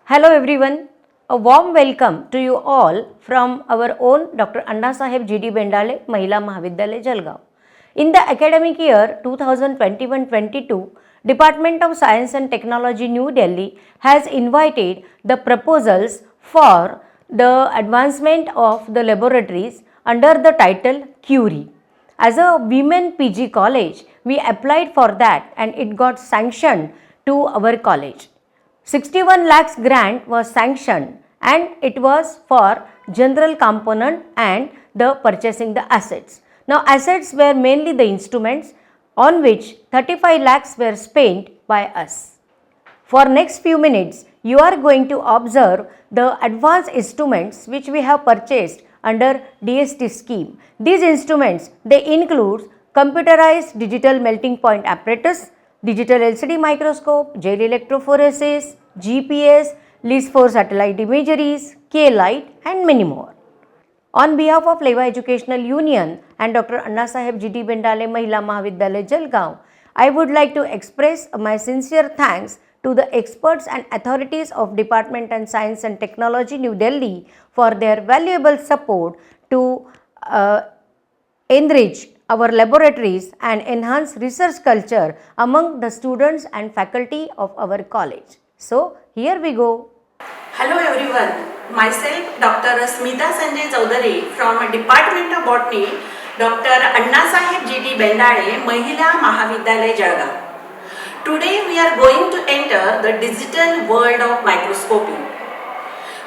Hello everyone, a warm welcome to you all from our own Dr. Annasaheb Bendale Mahila Mahavidyalaya Jalgaon. In the academic year 2021-22, Department of Science and Technology New Delhi has invited the proposals for the advancement of the laboratories under the title CURIE. As a women PG college, we applied for that and it got sanctioned to our college. 61 lakhs grant was sanctioned and it was for general component and the purchasing the assets. Now assets were mainly the instruments on which 35 lakhs were spent by us. For next few minutes, you are going to observe the advanced instruments which we have purchased under DST scheme. These instruments, they include computerized digital melting point apparatus, digital LCD microscope, gel electrophoresis, GPS, LIS4 satellite imageries, K-light and many more. On behalf of Leva Educational Union and Dr. Annasaheb Bendale Mahila Mahavidyalaya Jalgaon, I would like to express my sincere thanks to the experts and authorities of Department of Science and Technology New Delhi for their valuable support to enrich our laboratories and enhance research culture among the students and faculty of our college. So, here we go. Hello everyone, myself Dr. Smita Sanjay Chaudhary from Department of Botany, Dr. Annasaheb Bendale Mahila Mahavidyalaya Jalgaon. Today we are going to enter the digital world of microscopy.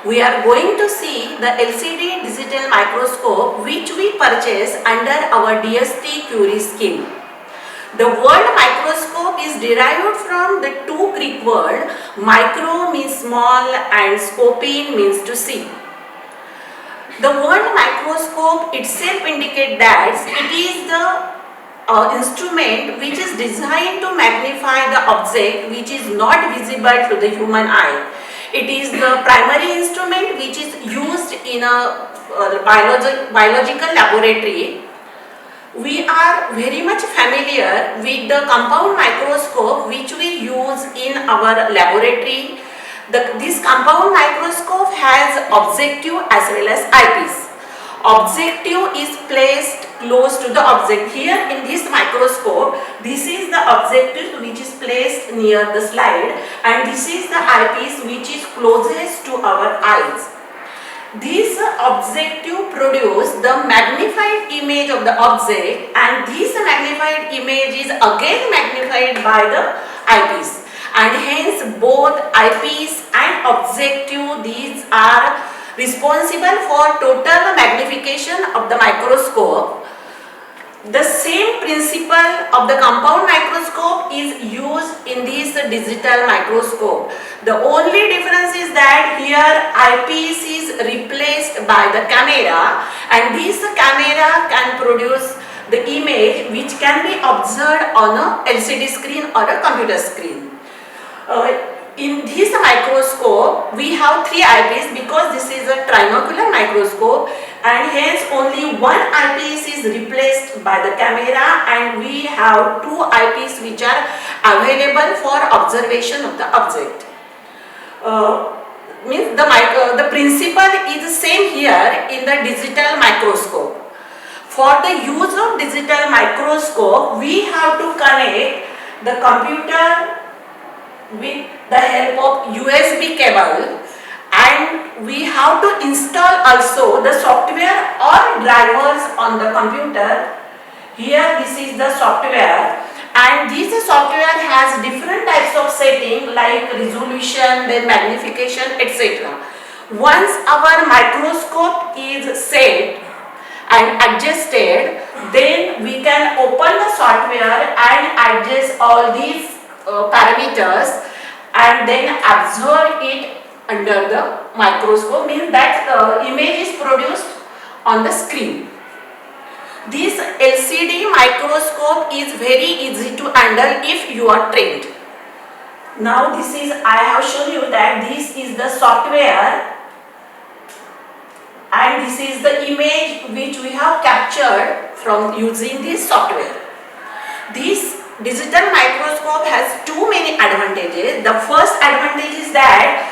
We are going to see the LCD digital microscope which we purchased under our DST CURIE scheme. The word microscope is derived from the two Greek words, micro means small and scopine means to see. The word microscope itself indicates that it is the instrument which is designed to magnify the object which is not visible to the human eye. It is the primary instrument which is used in a biological laboratory. We are very much familiar with the compound microscope which we use in our laboratory. This compound microscope has objective as well as eyepiece. Objective is placed close to the object. Here in this microscope, this is the objective which is placed near the slide and this is the eyepiece which is closest to our eyes. This objective produces the magnified image of the object and this magnified image is again magnified by the eyepiece, and hence both eyepiece and objective, these are responsible for total magnification of the microscope. The same principle of the compound microscope is used in this digital microscope. The only difference is that here eyepiece is replaced by the camera and this camera can produce the image which can be observed on a LCD screen or a computer screen. In this microscope, we have three eyepiece because this is a trinocular microscope and hence only one eyepiece is replaced by the camera and we have two eyepiece which are available for observation of the object. Means the principle is the same here in the digital microscope. For the use of digital microscope, we have to connect the computer with the help of USB cable and we have to install also the software or drivers on the computer. Here this is the software and this software has different types of setting like resolution, then magnification, etc. Once our microscope is set and adjusted, then we can open the software and adjust all these parameters and then observe it under the microscope, means that image is produced on the screen. This LCD microscope is very easy to handle if you are trained. Now this is, I have shown you that this is the software and this is the image which we have captured from using this software. This digital microscope has too many advantages. The first advantage is that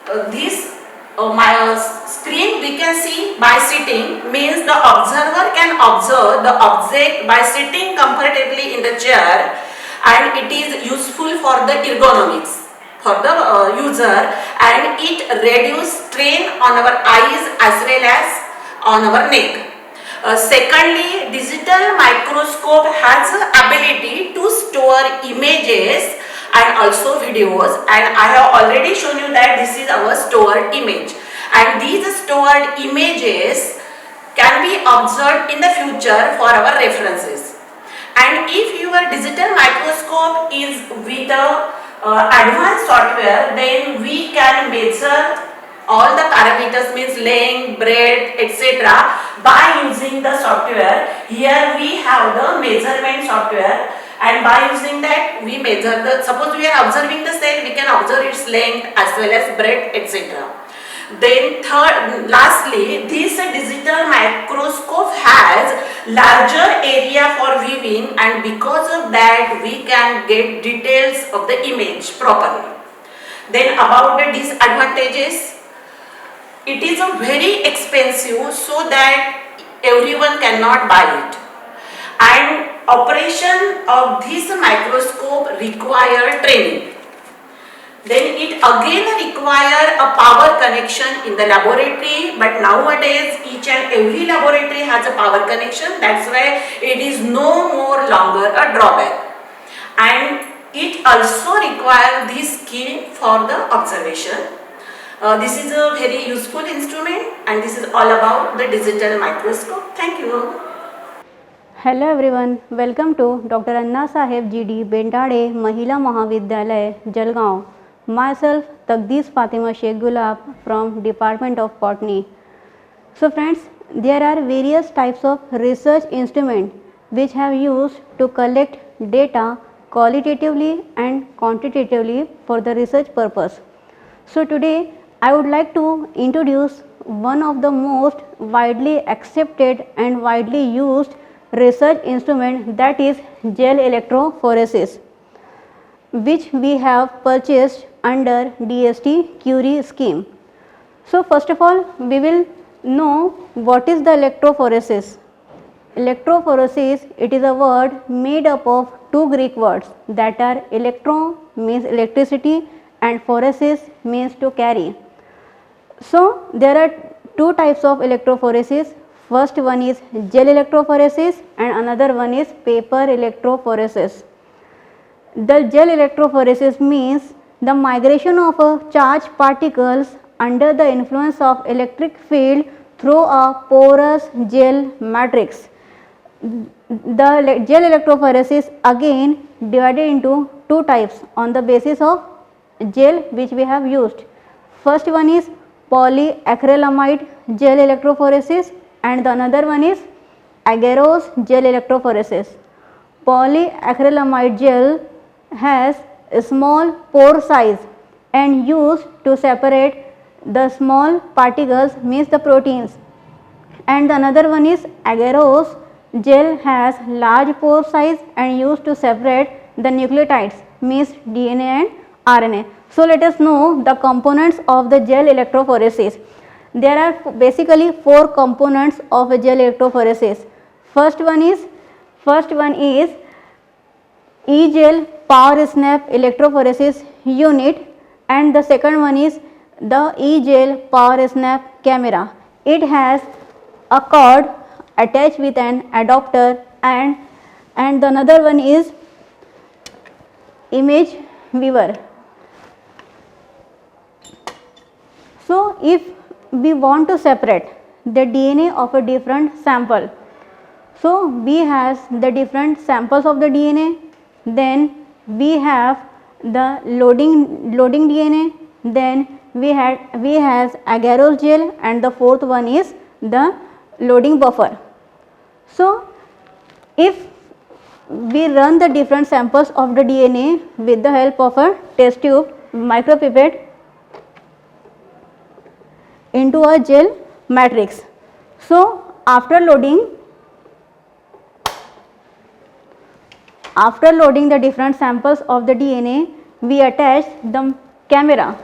This my screen we can see by sitting, means the observer can observe the object by sitting comfortably in the chair, and it is useful for the ergonomics for the user, and it reduce strain on our eyes as well as on our neck. Secondly, digital microscope has the ability to store images and also videos, and I have already shown you that this is our stored image, and these stored images can be observed in the future for our references. And if your digital microscope is with a advanced software, then we can measure all the parameters, means length, breadth, etc. by using the software. Here we have the measurement software, and by using that we measure the, suppose we are observing the cell, we can observe its length as well as breadth, etc. Then lastly, this digital microscope has larger area for viewing, and because of that we can get details of the image properly. Then about the disadvantages, it is a very expensive, so that everyone cannot buy it, and operation of this microscope require training. Then it again require a power connection in the laboratory, but nowadays each and every laboratory has a power connection. That's why it is no more longer a drawback, and it also require this skill for the observation. This is a very useful instrument, and this is all about the digital microscope. Thank you. Hello everyone, welcome to Dr. Annasaheb GD Bendale Mahila Mahavidyalaya, Jalgaon. Myself Taqdees Fatima Sheikh Gulab from Department of Botany. So friends, there are various types of research instruments which have used to collect data qualitatively and quantitatively for the research purpose. So today I would like to introduce one of the most widely accepted and widely used research instrument, that is gel electrophoresis, which we have purchased under DST CURIE scheme. So first of all, we will know what is the electrophoresis. Electrophoresis, it is a word made up of two Greek words, that are electron means electricity and phoresis means to carry. So there are two types of electrophoresis. First one is gel electrophoresis and another one is paper electrophoresis. The gel electrophoresis means the migration of charged particles under the influence of electric field through a porous gel matrix. The gel electrophoresis again divided into two types on the basis of gel which we have used. First one is polyacrylamide gel electrophoresis, and the another one is agarose gel electrophoresis. Polyacrylamide gel has a small pore size and used to separate the small particles, means the proteins, and the another one is agarose gel has large pore size and used to separate the nucleotides, means DNA and RNA. So let us know the components of the gel electrophoresis. There are basically four components of a gel electrophoresis. First one is E-gel power snap electrophoresis unit, and the second one is the E-gel power snap camera. It has a cord attached with an adapter, and the another one is image viewer. So if we want to separate the DNA of a different sample, so we has the different samples of the DNA, then we have the loading DNA, then we has agarose gel, and the fourth one is the loading buffer. So if we run the different samples of the DNA with the help of a test tube micropipette into a gel matrix. So after loading the different samples of the DNA, we attach the camera.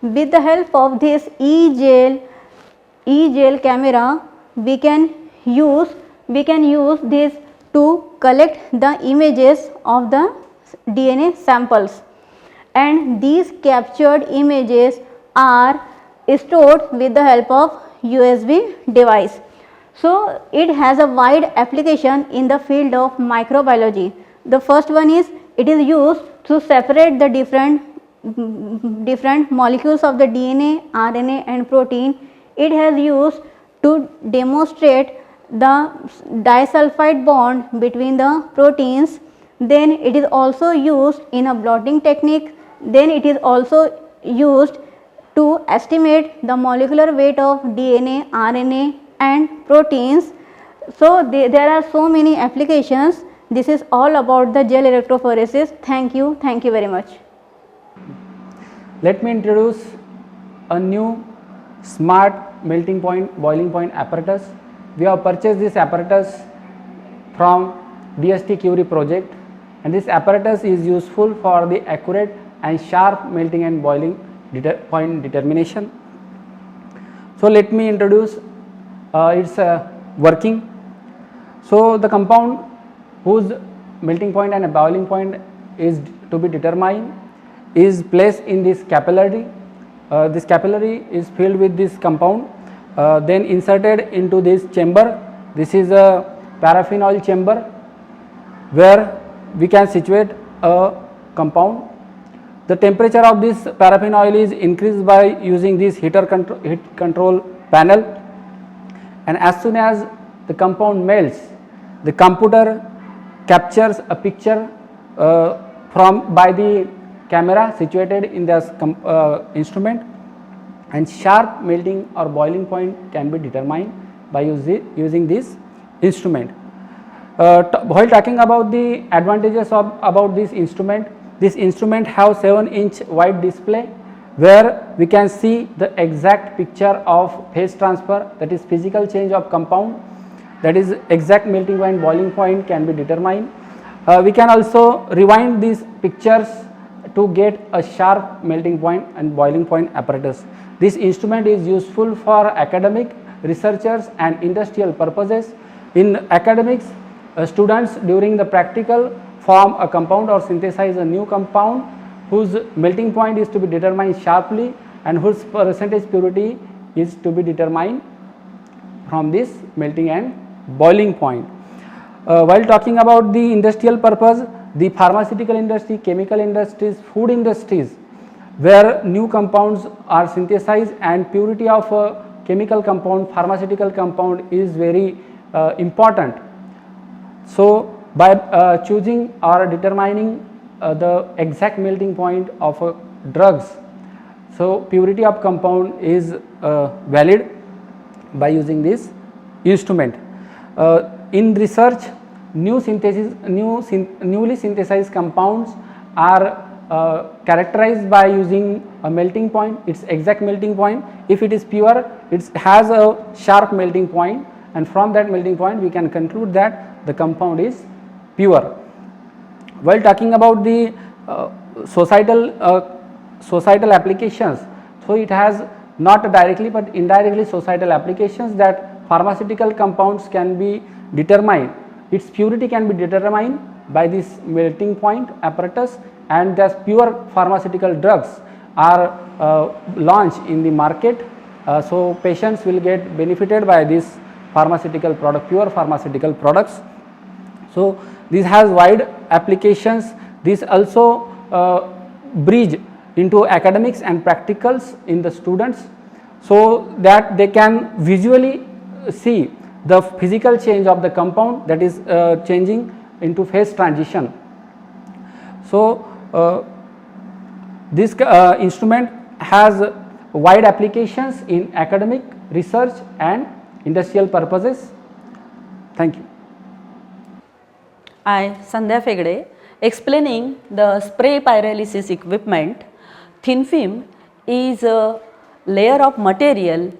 with the help of this e-gel camera, we can use this to collect the images of the DNA samples, and these captured images are stored with the help of USB device. So it has a wide application in the field of microbiology. The first one is, it is used to separate the different molecules of the DNA, RNA and protein. It has used to demonstrate the disulfide bond between the proteins. Then it is also used in a blotting technique. Then it is also used to estimate the molecular weight of DNA, RNA and proteins. So there are so many applications. This is all about the gel electrophoresis. Thank you very much. Let me introduce a new smart melting point, boiling point apparatus. We have purchased this apparatus from DST CURIE project, and this apparatus is useful for the accurate and sharp melting and boiling point determination. So let me introduce its working. So the compound whose melting point and boiling point is to be determined is placed in this capillary. This capillary is filled with this compound, then inserted into this chamber. This is a paraffin oil chamber where we can situate a compound. The temperature of this paraffin oil is increased by using this heat control panel, and as soon as the compound melts, the computer captures a picture by the camera situated in this instrument, and sharp melting or boiling point can be determined by using this instrument. While talking about the advantages about this instrument have 7-inch wide display where we can see the exact picture of phase transfer, that is physical change of compound, that is exact melting point, boiling point can be determined. We can also rewind these pictures to get a sharp melting point and boiling point apparatus. This instrument is useful for academic, researchers and industrial purposes. In academics, students during the practical form a compound or synthesize a new compound whose melting point is to be determined sharply and whose percentage purity is to be determined from this melting and boiling point. While talking about the industrial purpose, the pharmaceutical industry, chemical industries, food industries, where new compounds are synthesized and purity of a chemical compound, pharmaceutical compound is very important. So by choosing or determining the exact melting point of drugs, so purity of compound is valid by using this instrument. In research, newly synthesized compounds are characterized by using a melting point, its exact melting point. If it is pure, it has a sharp melting point, and from that melting point we can conclude that the compound is pure. While talking about the societal applications, so it has not directly but indirectly societal applications, that pharmaceutical compounds can be determined, its purity can be determined by this melting point apparatus, and thus pure pharmaceutical drugs are launched in the market. So patients will get benefited by this pharmaceutical product, pure pharmaceutical products. So this has wide applications. This also bridge into academics and practicals in the students, so that they can visually see the physical change of the compound, that is changing into phase transition. So this instrument has wide applications in academic, research and industrial purposes. Thank you. I, Sandhya Fegde, explaining the spray pyrolysis equipment. Thin film is a layer of material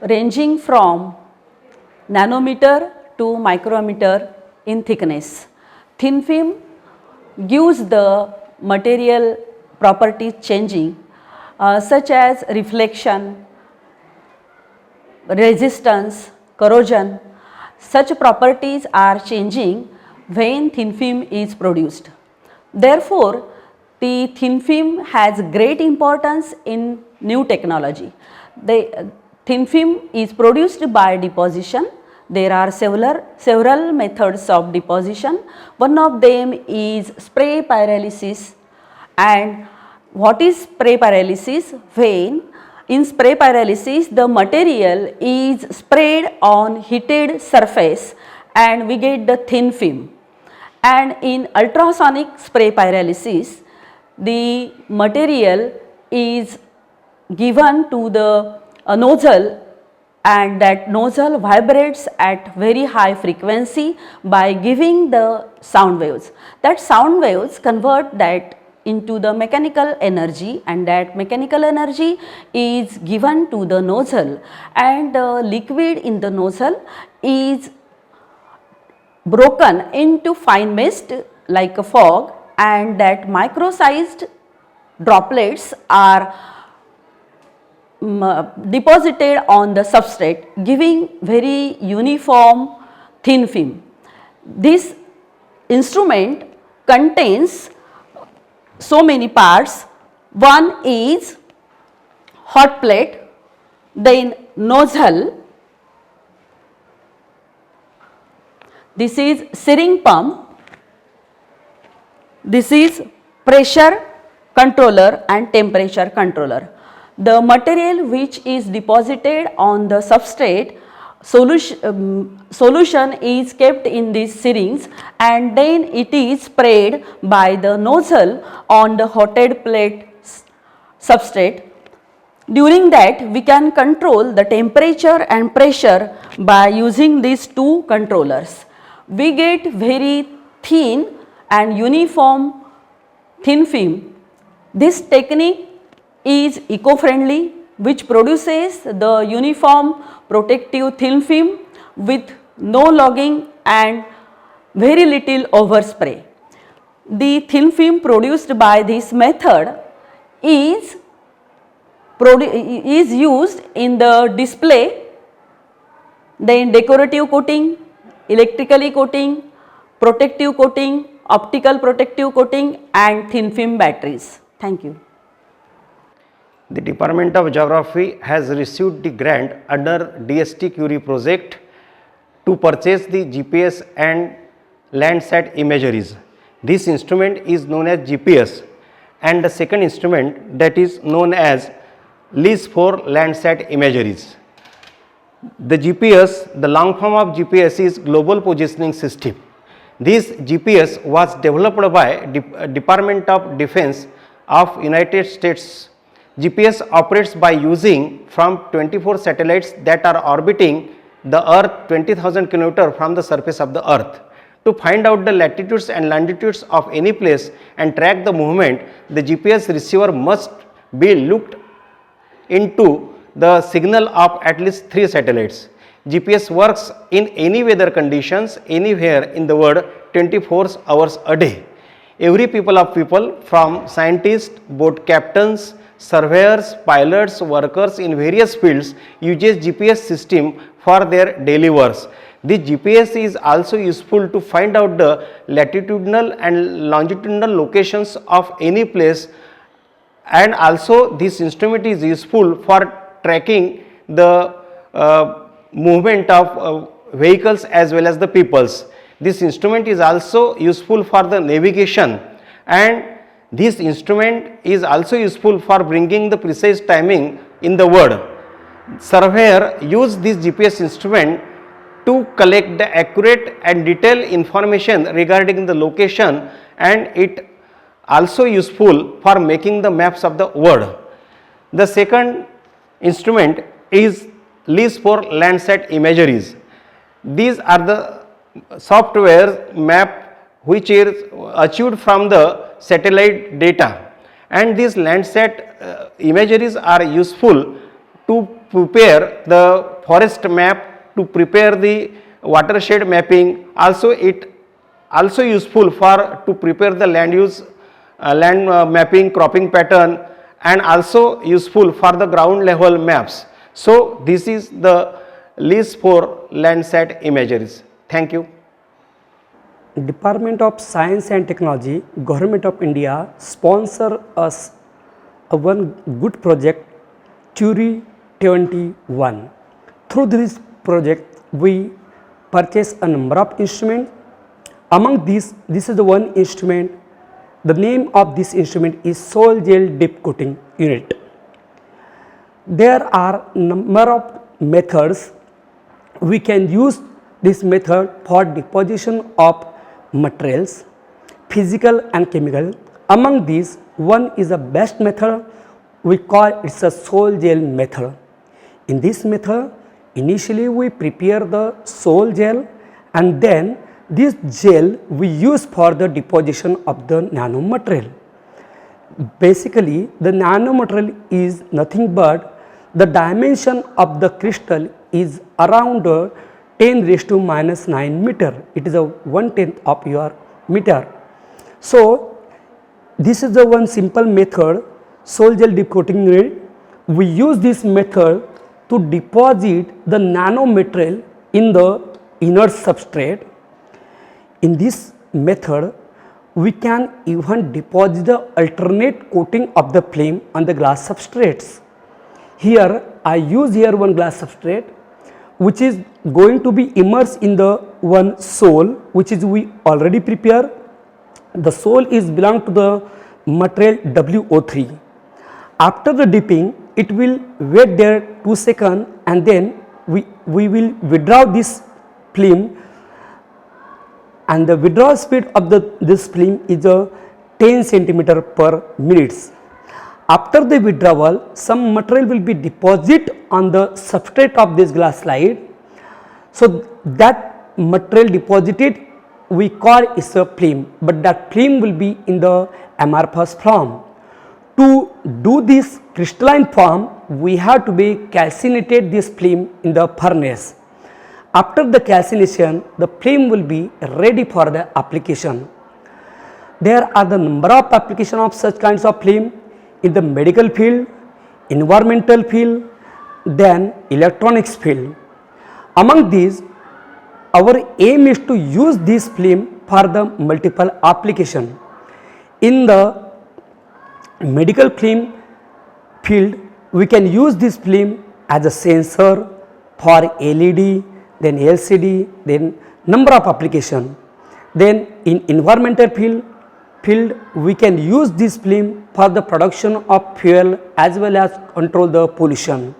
ranging from nanometer to micrometer in thickness. Thin film gives the material properties changing. such as reflection, resistance, corrosion. Such properties are changing when thin film is produced. Therefore, the thin film has great importance in new technology. The thin film is produced by deposition. There are several methods of deposition. One of them is spray pyrolysis. And what is spray pyrolysis? When in spray pyrolysis the material is sprayed on heated surface and we get the thin film. And in ultrasonic spray pyrolysis, the material is given to the nozzle, and that nozzle vibrates at very high frequency by giving the sound waves. That sound waves convert that into the mechanical energy, and that mechanical energy is given to the nozzle, and the liquid in the nozzle is broken into fine mist like a fog, and that micro sized droplets are deposited on the substrate, giving very uniform thin film. This instrument contains so many parts. One is hot plate, then nozzle, this is searing pump, this is pressure controller and temperature controller. The material which is deposited on the substrate solution is kept in these syringes, and then it is sprayed by the nozzle on the hotted plate substrate. During that, we can control the temperature and pressure by using these two controllers. We get very thin and uniform thin film. This technique is eco-friendly, which produces the uniform protective thin film with no logging and very little overspray. The thin film produced by this method is used in the display, then decorative coating, electrically coating, protective coating, optical protective coating, and thin film batteries. Thank you. The Department of Geography has received the grant under DST CURIE project to purchase the GPS and Landsat imageries. This instrument is known as GPS, and the second instrument, that is known as LIS for Landsat imageries. The GPS, the long form of GPS is Global Positioning System. This GPS was developed by Department of Defense of United States. GPS operates by using from 24 satellites that are orbiting the Earth 20,000 km from the surface of the Earth. To find out the latitudes and longitudes of any place and track the movement, the GPS receiver must be looked into the signal of at least 3 satellites. GPS works in any weather conditions anywhere in the world 24 hours a day. Every people from scientists, boat captains, surveyors, pilots, workers in various fields uses GPS system for their daily works. This GPS is also useful to find out the latitudinal and longitudinal locations of any place, and also this instrument is useful for tracking the movement of vehicles as well as the peoples. This instrument is also useful for the navigation, and this instrument is also useful for bringing the precise timing in the world. Surveyor use this GPS instrument to collect the accurate and detailed information regarding the location, and it also useful for making the maps of the world. The second instrument is LIS for Landsat imageries. These are the software map which is achieved from the satellite data, and these Landsat imageries are useful to prepare the forest map, to prepare the watershed mapping. Also it also useful for to prepare the land use, land mapping, cropping pattern, and also useful for the ground level maps. So this is the list for Landsat imageries. Thank you. Department of Science and Technology, Government of India sponsor us a one good project, CURIE 21. Through this project, we purchase a number of instruments. Among these, this is the one instrument. The name of this instrument is Sol Gel Dip Coating Unit. There are number of methods. We can use this method for deposition of materials, physical and chemical. Among these, one is the best method. We call it a sol gel method. In this method, initially we prepare the sol gel, and then this gel we use for the deposition of the nanomaterial. Basically, the nanomaterial is nothing but the dimension of the crystal is around 10 raised to minus 9 meter. It is a 1/10 of your meter. So this is the one simple method, sol gel dip coating unit. We use this method to deposit the nanomaterial in the inert substrate. In this method, we can even deposit the alternate coating of the film on the glass substrates. Here I use here one glass substrate which is going to be immersed in the one sol, which is we already prepare. The sol is belong to the material WO3. After the dipping, it will wait there 2 seconds, and then we will withdraw this film, and the withdrawal speed of this film is 10 centimeter per minute. After the withdrawal, some material will be deposited on the substrate of this glass slide. So that material deposited we call is a film, but that film will be in the amorphous form. To do this crystalline form, we have to be calcinated this film in the furnace. After the calcination, the film will be ready for the application. There are the number of applications of such kinds of film in the medical field, environmental field, then electronics field. Among these, our aim is to use this film for the multiple application. In the medical film field, we can use this film as a sensor for LED, then LCD, then number of application. Then in environmental field we can use this film for the production of fuel as well as control the pollution.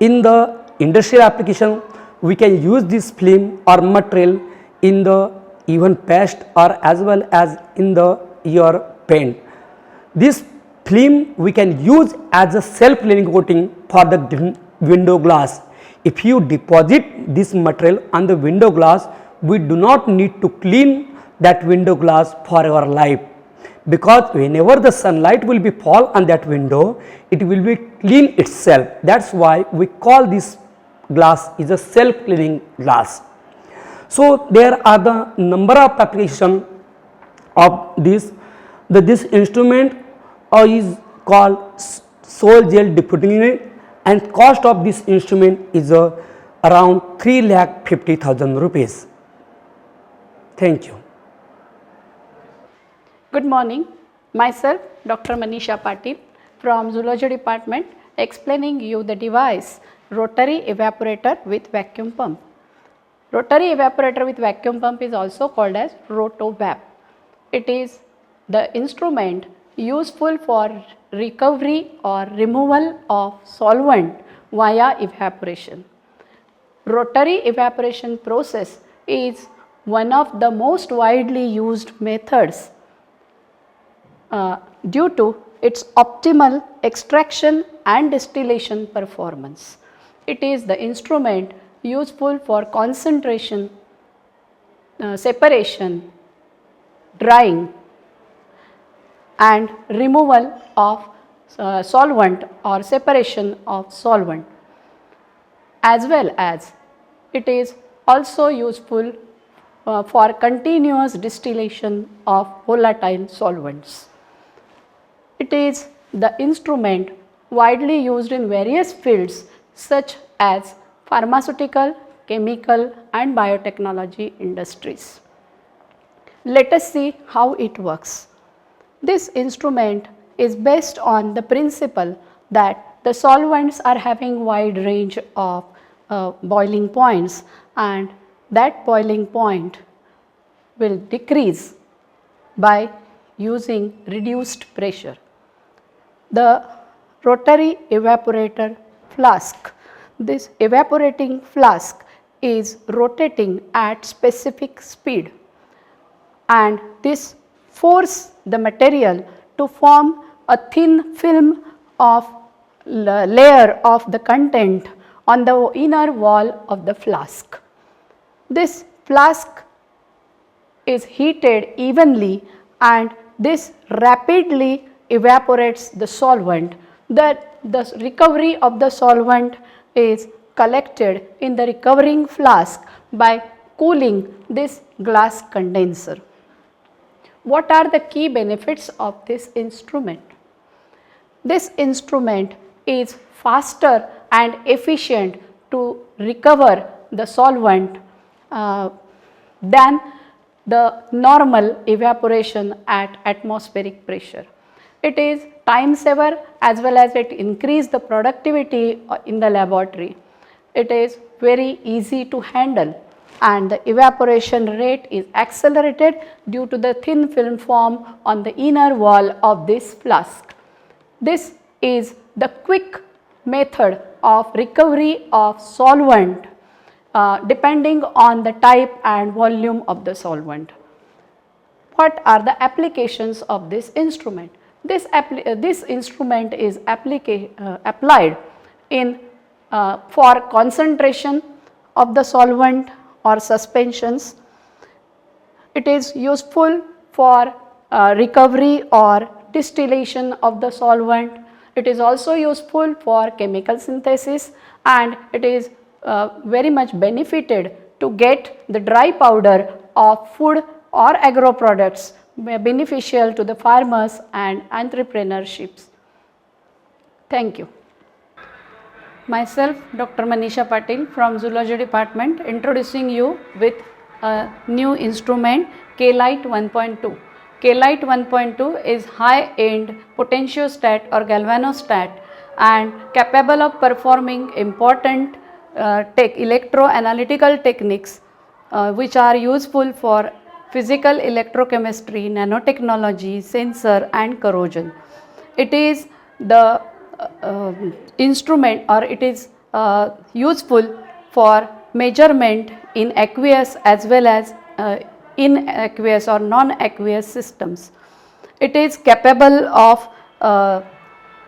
In the industrial application, we can use this film or material in the even paste or as well as in the your paint. This film we can use as a self-cleaning coating for the window glass. If you deposit this material on the window glass, we do not need to clean that window glass for our life, because whenever the sunlight will be fall on that window, it will be clean itself. That's why we call this glass is a self-cleaning glass. So there are the number of application of this. This instrument is called sol gel deputing unit, and cost of this instrument is around 3,50,000 rupees. Thank you. Good morning. Myself, Dr. Manisha Patil from Zoology Department, explaining you the device rotary evaporator with vacuum pump. Rotary evaporator with vacuum pump is also called as rotovap. It is the instrument useful for recovery or removal of solvent via evaporation. Rotary evaporation process is one of the most widely used methods due to its optimal extraction and distillation performance. It is the instrument useful for concentration, separation, drying and removal of solvent or separation of solvent, as well as it is also useful for continuous distillation of volatile solvents. It is the instrument widely used in various fields such as pharmaceutical, chemical and biotechnology industries. Let us see how it works. This instrument is based on the principle that the solvents are having wide range of boiling points, and that boiling point will decrease by using reduced pressure. The rotary evaporator flask, this evaporating flask is rotating at specific speed, and this force the material to form a thin film of layer of the content on the inner wall of the flask. This flask is heated evenly and this rapidly evaporates the solvent. The recovery of the solvent is collected in the recovering flask by cooling this glass condenser. What are the key benefits of this instrument? This instrument is faster and efficient to recover the solvent than the normal evaporation at atmospheric pressure. It is time saver as well as it increases the productivity in the laboratory. It is very easy to handle and the evaporation rate is accelerated due to the thin film form on the inner wall of this flask. This is the quick method of recovery of solvent depending on the type and volume of the solvent. What are the applications of this instrument? This instrument is applied in for concentration of the solvent or suspensions. It is useful for recovery or distillation of the solvent. It is also useful for chemical synthesis, and it is very much benefited to get the dry powder of food or agro products, beneficial to the farmers and entrepreneurships. Thank you. Myself, Dr. Manisha Patil from Zoology Department, introducing you with a new instrument, K-Light 1.2. K-Light 1.2 is high-end potentiostat or galvanostat and capable of performing important electroanalytical techniques which are useful for physical electrochemistry, nanotechnology, sensor and corrosion. It is the instrument, or it is useful for measurement in aqueous as well as in aqueous or non-aqueous systems. It is capable of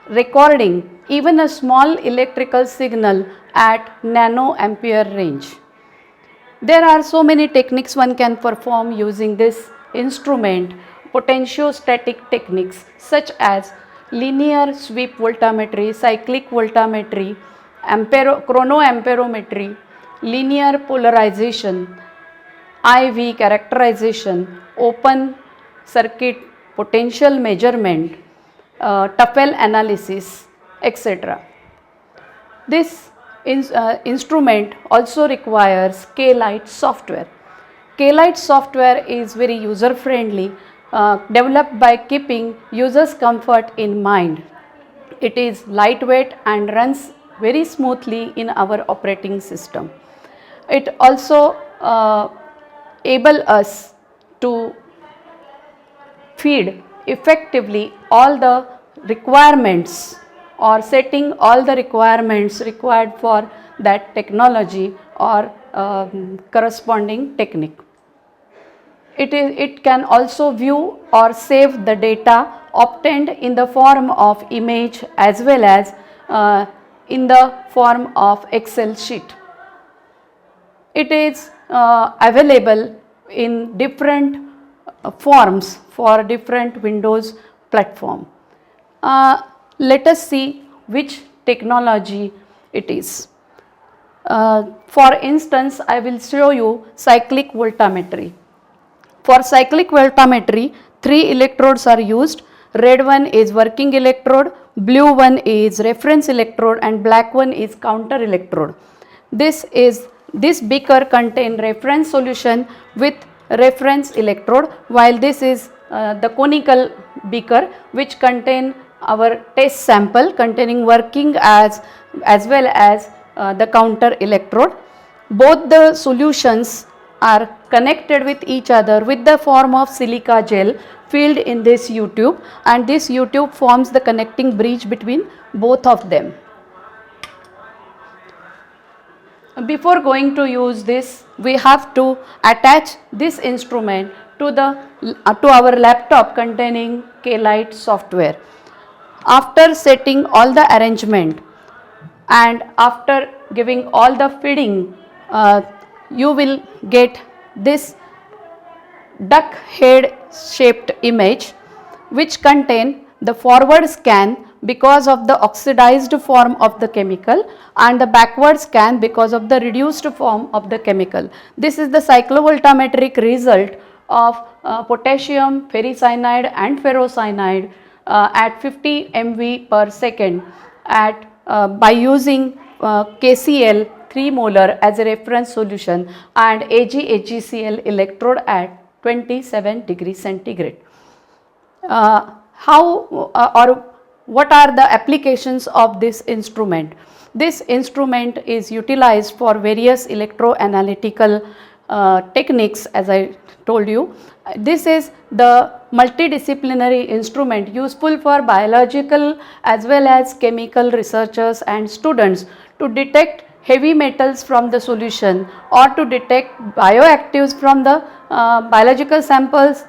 recording even a small electrical signal at nanoampere range. There are so many techniques one can perform using this instrument, potentiostatic techniques such as linear sweep voltammetry, cyclic voltammetry, chronoamperometry, linear polarization, IV characterization, open circuit potential measurement, Tuffle analysis, etc. This instrument also requires K-Light software. K-Light software is very user friendly, developed by keeping users' comfort in mind. It is lightweight and runs very smoothly in our operating system. It also enables us to feed effectively all the requirements or setting all the requirements required for that technology or corresponding technique. It can also view or save the data obtained in the form of image as well as in the form of Excel sheet. It is available in different forms for different Windows platform. Let us see which technology it is. For instance, I will show you cyclic voltammetry. For cyclic voltammetry, 3 electrodes are used. red one is working electrode, blue one is reference electrode and black one is counter electrode. This beaker contain reference solution with reference electrode, while this is the conical beaker which contain our test sample containing working as well as the counter electrode. Both the solutions are connected with each other with the form of silica gel filled in this U-tube, and this U-tube forms the connecting bridge between both of them. Before going to use this, we have to attach this instrument to our laptop containing K-Lite software. After setting all the arrangement and after giving all the feeding, you will get this duck head shaped image which contain the forward scan because of the oxidized form of the chemical and the backward scan because of the reduced form of the chemical. This is the cyclovoltammetric result of potassium, ferricyanide and ferrocyanide at 50 mV per second by using KCl 3 molar as a reference solution and AgHgCl electrode at 27 degrees centigrade. What are the applications of this instrument? This instrument is utilized for various electroanalytical techniques, as I told you. This is the multidisciplinary instrument useful for biological as well as chemical researchers and students to detect heavy metals from the solution or to detect bioactives from the biological samples,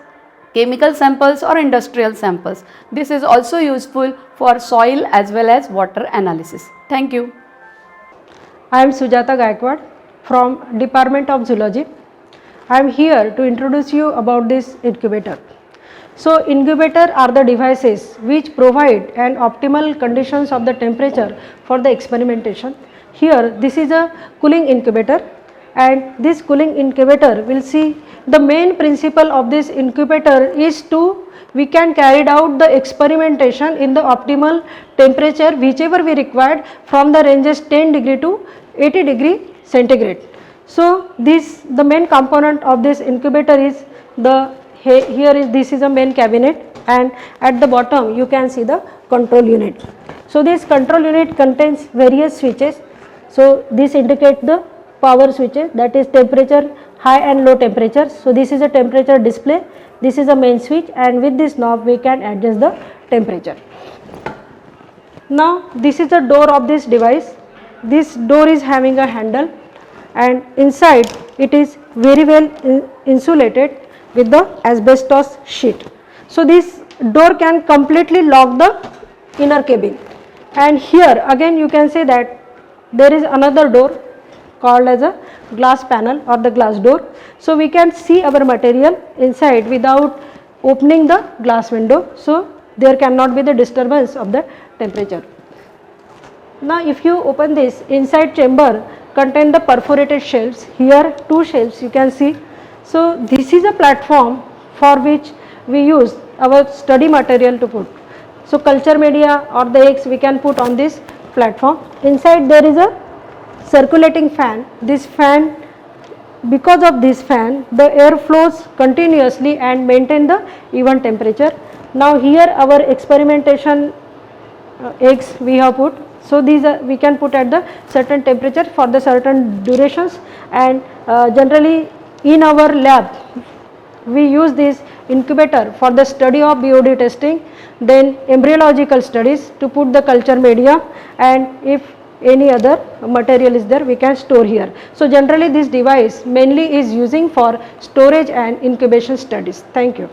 chemical samples or industrial samples. This is also useful for soil as well as water analysis. Thank you. I am Sujata Gaikwad from Department of Zoology. I am here to introduce you about this incubator. So incubator are the devices which provide an optimal conditions of the temperature for the experimentation. Here this is a cooling incubator, and this cooling incubator will see the main principle of this incubator is we can carry out the experimentation in the optimal temperature whichever we required from the ranges 10 degree to 80 degree centigrade. So the main component of this incubator is this is a main cabinet, and at the bottom you can see the control unit. So this control unit contains various switches. So this indicates the power switches, that is temperature, high and low temperature. So this is a temperature display, this is a main switch, and with this knob we can adjust the temperature. Now this is the door of this device. This door is having a handle, and inside it is very well insulated with the asbestos sheet. So this door can completely lock the inner cabin, and here again you can say that there is another door called as a glass panel or the glass door. So we can see our material inside without opening the glass window, so there cannot be the disturbance of the temperature. Now if you open this, inside chamber contain the perforated shelves. Here 2 shelves you can see. So this is a platform for which we use our study material to put. So culture media or the eggs we can put on this platform. Inside there is a circulating fan. This fan, because of this fan, the air flows continuously and maintain the even temperature. Now here our experimentation eggs we have put. So these we can put at the certain temperature for the certain durations, and generally in our lab we use this incubator for the study of BOD testing, then embryological studies to put the culture media, and if any other material is there we can store here. So generally this device mainly is using for storage and incubation studies. Thank you.